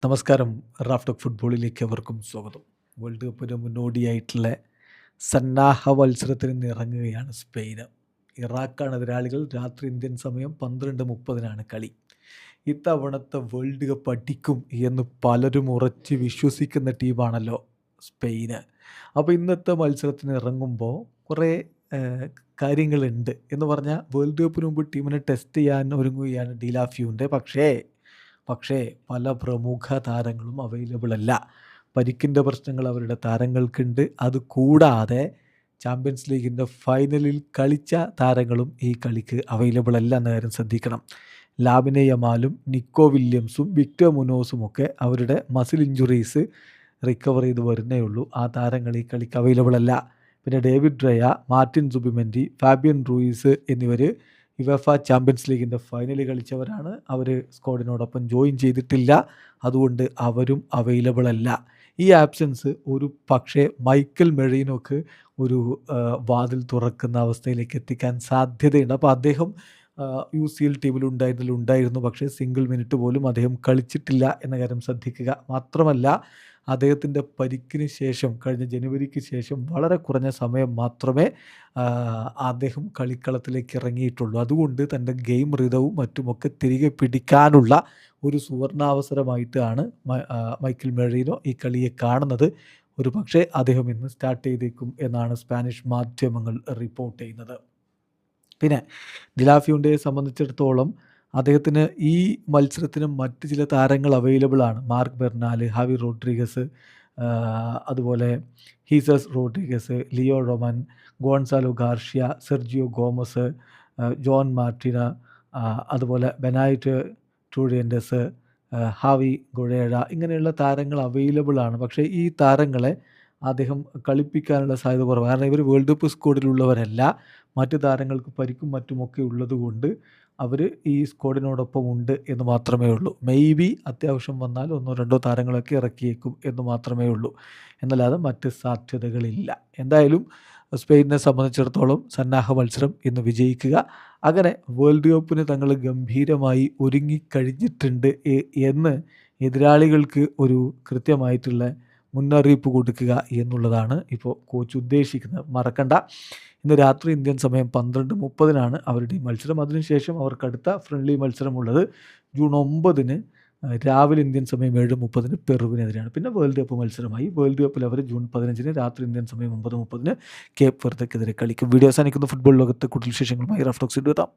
നമസ്കാരം. റാഫ്റ്റോക്ക് ഫുട്ബോളിലേക്ക് അവർക്കും സ്വാഗതം. വേൾഡ് കപ്പിന് മുന്നോടിയായിട്ടുള്ള സന്നാഹ മത്സരത്തിന് ഇറങ്ങുകയാണ് സ്പെയിന്. ഇറാഖാണ് എതിരാളികൾ. രാത്രി ഇന്ത്യൻ സമയം 12:30 കളി. ഇത്തവണത്തെ വേൾഡ് കപ്പ് അടിക്കും എന്ന് പലരും ഉറച്ച് വിശ്വസിക്കുന്ന ടീമാണല്ലോ സ്പെയിന്. അപ്പോൾ ഇന്നത്തെ മത്സരത്തിന് ഇറങ്ങുമ്പോൾ കുറേ കാര്യങ്ങളുണ്ട് എന്ന് പറഞ്ഞാൽ വേൾഡ് കപ്പിന് മുമ്പ് ടീമിനെ ടെസ്റ്റ് ചെയ്യാൻ ഒരുങ്ങുകയാണ് ഡിലാഫ്യൂൻ്റെ. പക്ഷേ പല പ്രമുഖ താരങ്ങളും അവൈലബിൾ അല്ല. പരിക്കിൻ്റെ പ്രശ്നങ്ങൾ അവരുടെ താരങ്ങൾക്കുണ്ട്. അതുകൂടാതെ ചാമ്പ്യൻസ് ലീഗിൻ്റെ ഫൈനലിൽ കളിച്ച താരങ്ങളും ഈ കളിക്ക് അവൈലബിൾ അല്ല എന്ന കാര്യം ശ്രദ്ധിക്കണം. ലാമിനെ യമാലും നിക്കോ വില്യംസും വിക്ടർ മുനോസും ഒക്കെ അവരുടെ മസിൽ ഇഞ്ചുറീസ് റിക്കവർ ചെയ്ത് വരുന്നേ ഉള്ളൂ. ആ താരങ്ങൾ ഈ കളിക്ക് അവൈലബിൾ അല്ല. പിന്നെ David Raya, Martin Zubimendi, Fabian Reus എന്നിവർ യുവേഫ ചാമ്പ്യൻസ് ലീഗിൻ്റെ ഫൈനൽ കളിച്ചവരാണ്. അവർ സ്ക്വാഡിനോടൊപ്പം ജോയിൻ ചെയ്തിട്ടില്ല. അതുകൊണ്ട് അവരും അവൈലബിൾ അല്ല. ഈ ആബ്സെൻസ് ഒരു പക്ഷേ മൈക്കൽ മെറീനോക്ക് ഒരു വാതിൽ തുറക്കുന്ന അവസ്ഥയിലേക്ക് എത്തിക്കാൻ സാധ്യതയുണ്ട്. അപ്പോൾ അദ്ദേഹം UCL ടീമിലുണ്ടായിരുന്നു. പക്ഷേ സിംഗിൾ മിനിറ്റ് പോലും അദ്ദേഹം കളിച്ചിട്ടില്ല എന്ന കാര്യം ശ്രദ്ധിക്കുക. മാത്രമല്ല അദ്ദേഹത്തിൻ്റെ പരിക്കിന് ശേഷം കഴിഞ്ഞ ജനുവരിക്ക് ശേഷം വളരെ കുറഞ്ഞ സമയം മാത്രമേ അദ്ദേഹം കളിക്കളത്തിലേക്ക് ഇറങ്ങിയിട്ടുള്ളൂ. അതുകൊണ്ട് തൻ്റെ ഗെയിം റിതവും മറ്റുമൊക്കെ തിരികെ പിടിക്കാനുള്ള ഒരു സുവർണാവസരമായിട്ടാണ് മൈക്കൽ മെറീനോ ഈ കളിയെ കാണുന്നത്. ഒരു പക്ഷേ അദ്ദേഹം ഇന്ന് സ്റ്റാർട്ട് ചെയ്തേക്കും എന്നാണ് സ്പാനിഷ് മാധ്യമങ്ങൾ റിപ്പോർട്ട് ചെയ്യുന്നത്. പിന്നെ ഡിലാഫ്യൂണ്ടയെ സംബന്ധിച്ചിടത്തോളം അദ്ദേഹത്തിന് ഈ മത്സരത്തിന് മറ്റ് ചില താരങ്ങൾ അവൈലബിൾ ആണ്. മാർക്ക് ബെർനാൽ, ഹാവി റോഡ്രിഗസ്, അതുപോലെ Jesus Rodriguez, Leo Roman, Gonzalo Garcia, Sergio Gomez, John Martina, അതുപോലെ ബെനായിറ്റ് ടൂഡിയൻഡസ്, ഹാവി ഗൊഴേഴ, ഇങ്ങനെയുള്ള താരങ്ങൾ അവൈലബിൾ ആണ്. പക്ഷേ ഈ താരങ്ങളെ അദ്ദേഹം കളിപ്പിക്കാനുള്ള സാധ്യത കുറവാണ്. കാരണം ഇവർ വേൾഡ് കപ്പ് സ്ക്വാഡിലുള്ളവരല്ല. മറ്റ് താരങ്ങൾക്ക് പരിക്കും മറ്റുമൊക്കെ ഉള്ളതുകൊണ്ട് അവർ ഈ സ്ക്വാഡിനോടൊപ്പം ഉണ്ട് എന്ന് മാത്രമേ ഉള്ളൂ. ബി അത്യാവശ്യം വന്നാൽ 1-2 താരങ്ങളൊക്കെ ഇറക്കിയേക്കും എന്ന് മാത്രമേ ഉള്ളൂ. എന്നല്ലാതെ മറ്റ് സാധ്യതകളില്ല. എന്തായാലും സ്പെയിനിനെ സംബന്ധിച്ചിടത്തോളം സന്നാഹ മത്സരം ഇന്ന് വിജയിക്കുക. അങ്ങനെ വേൾഡ് കപ്പിന് തങ്ങൾ ഗംഭീരമായി ഒരുങ്ങിക്കഴിഞ്ഞിട്ടുണ്ട് എന്ന് എതിരാളികൾക്ക് ഒരു കൃത്യമായിട്ടുള്ള മുന്നറിയിപ്പ് കൊടുക്കുക എന്നുള്ളതാണ് ഇപ്പോൾ കോച്ച് ഉദ്ദേശിക്കുന്നത്. മറക്കണ്ട, ഇന്ന് രാത്രി ഇന്ത്യൻ സമയം 12:30 അവരുടെ ഈ മത്സരം. അതിനുശേഷം അവർക്ക് അടുത്ത ഫ്രണ്ട്ലി മത്സരമുള്ളത് ജൂൺ 9 രാവിലെ ഇന്ത്യൻ സമയം 7:30 പെറുവിനെതിരെയാണ്. പിന്നെ വേൾഡ് കപ്പ് മത്സരമായി. വേൾഡ് കപ്പിൽ അവർ ജൂൺ 15 രാത്രി ഇന്ത്യൻ സമയം 9:30 കേപ്പ് വെർദക്കെതിരെ കളിക്കും. വീഡിയോ അവസാനിക്കുന്ന ഫുട്ബോൾ ലോകത്തെ കൂടുതൽ വിശേഷങ്ങളുമായി റാഫ്റ്റോക്സ് എത്താം.